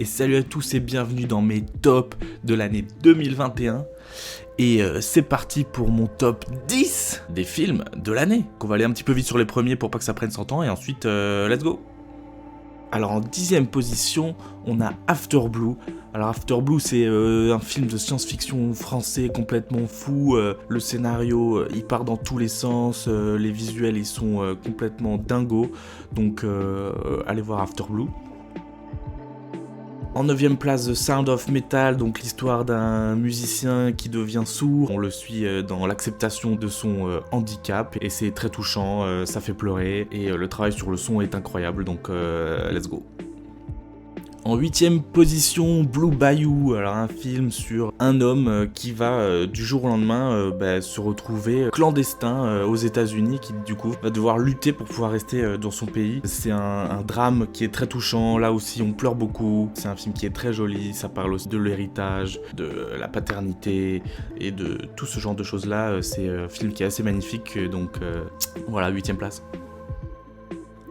Et salut à tous et bienvenue dans mes tops de l'année 2021. Et c'est parti pour mon top 10 des films de l'année. On va aller un petit peu vite sur les premiers pour pas que ça prenne 100 ans et ensuite let's go. Alors en 10ème position, on a After Blue. Alors After Blue, c'est un film de science-fiction français complètement fou. Le scénario, il part dans tous les sens. Les visuels, ils sont complètement dingos. Donc allez voir After Blue. En 9ème place, The Sound of Metal, donc l'histoire d'un musicien qui devient sourd. On le suit dans l'acceptation de son handicap et c'est très touchant, ça fait pleurer et le travail sur le son est incroyable, donc let's go. En 8ème position, Blue Bayou, alors un film sur un homme qui va du jour au lendemain se retrouver clandestin aux États-Unis, qui du coup va devoir lutter pour pouvoir rester dans son pays. C'est un drame qui est très touchant, là aussi on pleure beaucoup, c'est un film qui est très joli, ça parle aussi de l'héritage, de la paternité et de tout ce genre de choses là, c'est un film qui est assez magnifique, donc voilà, 8ème place.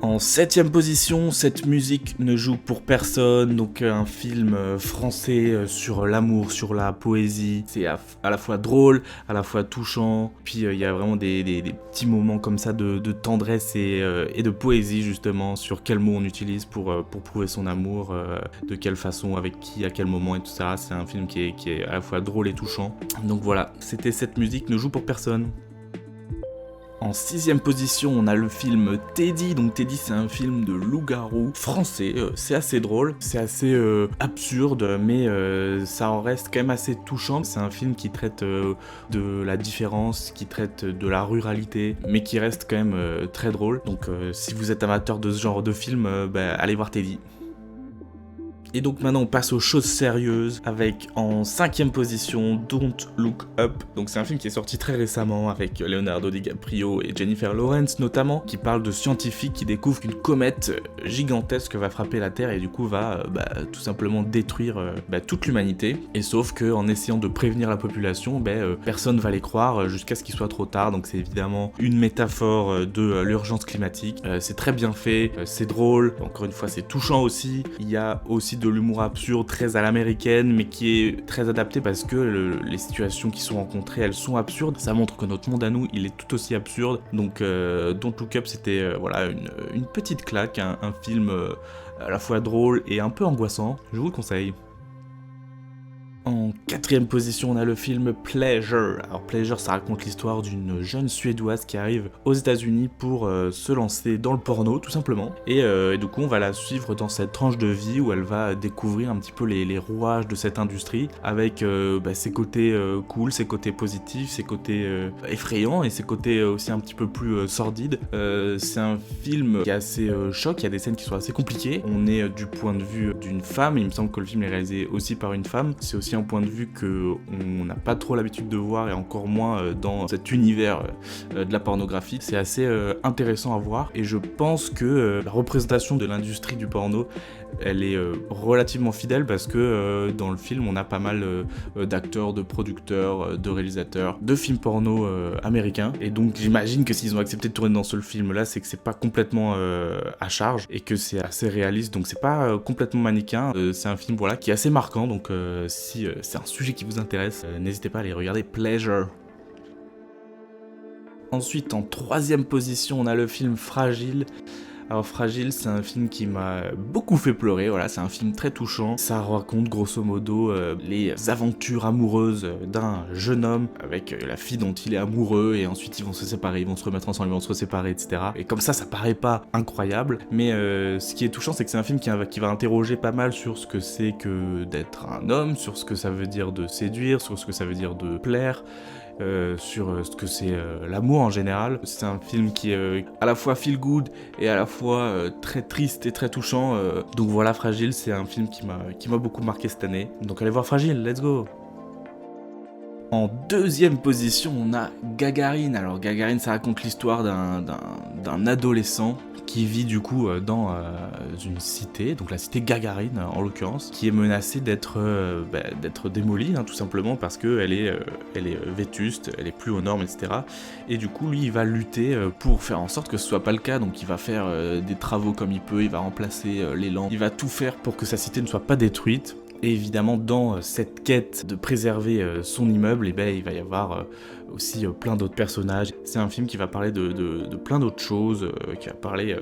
En 7ème position, Cette musique ne joue pour personne, donc un film français sur l'amour, sur la poésie. C'est à la fois drôle, à la fois touchant, puis il y a vraiment des petits moments comme ça de tendresse et de poésie justement, sur quels mots on utilise pour prouver son amour, de quelle façon, avec qui, à quel moment et tout ça. C'est un film qui est à la fois drôle et touchant. Donc voilà, c'était Cette musique ne joue pour personne. En 6ème position, on a le film Teddy. Donc Teddy, c'est un film de loup-garou français. C'est assez drôle, c'est assez absurde, mais ça en reste quand même assez touchant. C'est un film qui traite de la différence, qui traite de la ruralité, mais qui reste quand même très drôle. Donc si vous êtes amateur de ce genre de film, allez voir Teddy. Et donc maintenant on passe aux choses sérieuses avec en 5ème position Don't Look Up. Donc c'est un film qui est sorti très récemment avec Leonardo DiCaprio et Jennifer Lawrence notamment, qui parle de scientifiques qui découvrent qu'une comète gigantesque va frapper la Terre et du coup va tout simplement détruire toute l'humanité. Et sauf qu'en essayant de prévenir la population, personne va les croire jusqu'à ce qu'il soit trop tard. Donc c'est évidemment une métaphore de l'urgence climatique. C'est très bien fait, c'est drôle, encore une fois c'est touchant aussi. Il y a aussi de l'humour absurde très à l'américaine, mais qui est très adapté parce que les situations qui sont rencontrées, elles sont absurdes. Ça montre que notre monde à nous, il est tout aussi absurde. Donc Don't Look Up, c'était une petite claque, un film à la fois drôle et un peu angoissant. Je vous le conseille. En 4ème position, on a le film Pleasure. Alors Pleasure, ça raconte l'histoire d'une jeune Suédoise qui arrive aux États-Unis pour se lancer dans le porno, tout simplement. Et du coup, on va la suivre dans cette tranche de vie où elle va découvrir un petit peu les rouages de cette industrie, avec ses côtés cool, ses côtés positifs, ses côtés effrayants et ses côtés aussi un petit peu plus sordides. C'est un film qui est assez choc, il y a des scènes qui sont assez compliquées. On est du point de vue d'une femme, il me semble que le film est réalisé aussi par une femme. C'est aussi un point de vue qu'on n'a pas trop l'habitude de voir et encore moins dans cet univers de la pornographie. C'est assez intéressant à voir et je pense que la représentation de l'industrie du porno, elle est relativement fidèle parce que dans le film on a pas mal d'acteurs, de producteurs, de réalisateurs, de films porno américains, et donc j'imagine que s'ils ont accepté de tourner dans ce film là, c'est que c'est pas complètement à charge et que c'est assez réaliste, donc c'est pas complètement manichéen. C'est un film qui est assez marquant, donc si c'est un sujet qui vous intéresse, n'hésitez pas à aller regarder Pleasure. Ensuite, en 3ème position, on a le film Fragile. Alors Fragile, c'est un film qui m'a beaucoup fait pleurer, voilà, c'est un film très touchant. Ça raconte grosso modo les aventures amoureuses d'un jeune homme avec la fille dont il est amoureux, et ensuite ils vont se séparer, ils vont se remettre ensemble, ils vont se séparer, etc. Et comme ça paraît pas incroyable, mais ce qui est touchant, c'est que c'est un film qui va interroger pas mal sur ce que c'est que d'être un homme, sur ce que ça veut dire de séduire, sur ce que ça veut dire de plaire, sur ce que c'est l'amour en général. C'est un film qui est à la fois feel good et à la fois très triste et très touchant. Donc voilà, Fragile, c'est un film qui m'a beaucoup marqué cette année. Donc allez voir Fragile, let's go! En deuxième position, on a Gagarine. Alors Gagarine, ça raconte l'histoire d'un adolescent qui vit du coup dans une cité, donc la cité Gagarine en l'occurrence, qui est menacée d'être démolie, tout simplement parce qu'elle est vétuste, elle est plus aux normes, etc. Et du coup, lui, il va lutter pour faire en sorte que ce soit pas le cas, donc il va faire des travaux comme il peut, il va remplacer les lampes, il va tout faire pour que sa cité ne soit pas détruite. Et évidemment, dans cette quête de préserver son immeuble, il va y avoir aussi plein d'autres personnages. C'est un film qui va parler de plein d'autres choses, qui va parler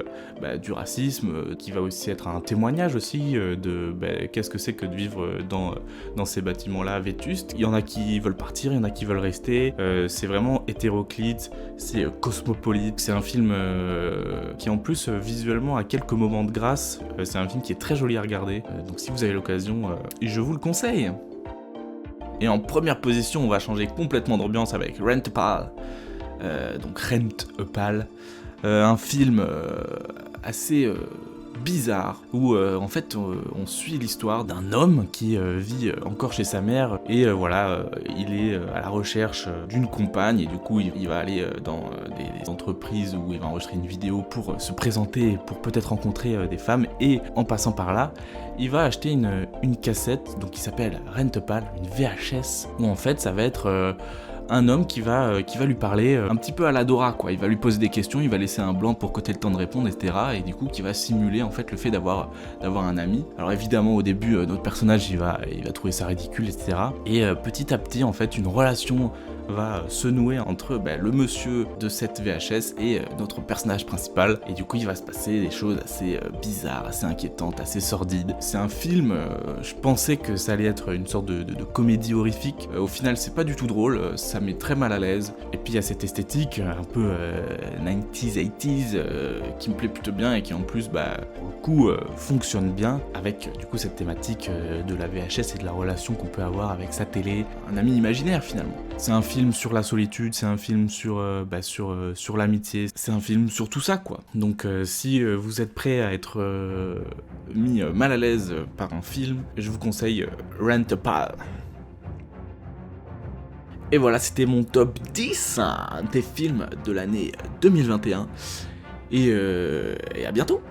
du racisme, qui va aussi être un témoignage aussi de qu'est-ce que c'est que de vivre dans ces bâtiments-là vétustes. Il y en a qui veulent partir, il y en a qui veulent rester. C'est vraiment hétéroclite, c'est cosmopolite. C'est un film qui en plus visuellement a quelques moments de grâce. C'est un film qui est très joli à regarder. Donc si vous avez l'occasion, je vous le conseille. Et en première position, on va changer complètement d'ambiance avec Rent a Pal. Donc Rent a Pal, un film assez bizarre où en fait on suit l'histoire d'un homme qui vit encore chez sa mère et il est à la recherche d'une compagne et du coup il va aller dans des entreprises où il va enregistrer une vidéo pour se présenter, pour peut-être rencontrer des femmes, et en passant par là il va acheter une cassette donc qui s'appelle Rent a Pal, une VHS, où en fait ça va être un homme qui va lui parler un petit peu à la Dora, quoi. Il va lui poser des questions, il va laisser un blanc pour que t'aies le temps de répondre, etc. Et du coup, qui va simuler en fait le fait d'avoir un ami. Alors évidemment, au début, notre personnage, il va trouver ça ridicule, etc. Et petit à petit, en fait, une relation va se nouer entre le monsieur de cette VHS et notre personnage principal. Et du coup, il va se passer des choses assez bizarres, assez inquiétantes, assez sordides. C'est un film, je pensais que ça allait être une sorte de comédie horrifique. Au final, c'est pas du tout drôle, ça met très mal à l'aise. Et puis il y a cette esthétique un peu 90s, 80s qui me plaît plutôt bien et qui en plus, pour le coup, fonctionne bien avec du coup cette thématique de la VHS et de la relation qu'on peut avoir avec sa télé, un ami imaginaire finalement. C'est un film sur la solitude, c'est un film sur l'amitié, c'est un film sur tout ça, quoi. Donc si vous êtes prêt à être mis mal à l'aise par un film, je vous conseille Rent a Pal. Et voilà, c'était mon top 10 des films de l'année 2021. Et à bientôt.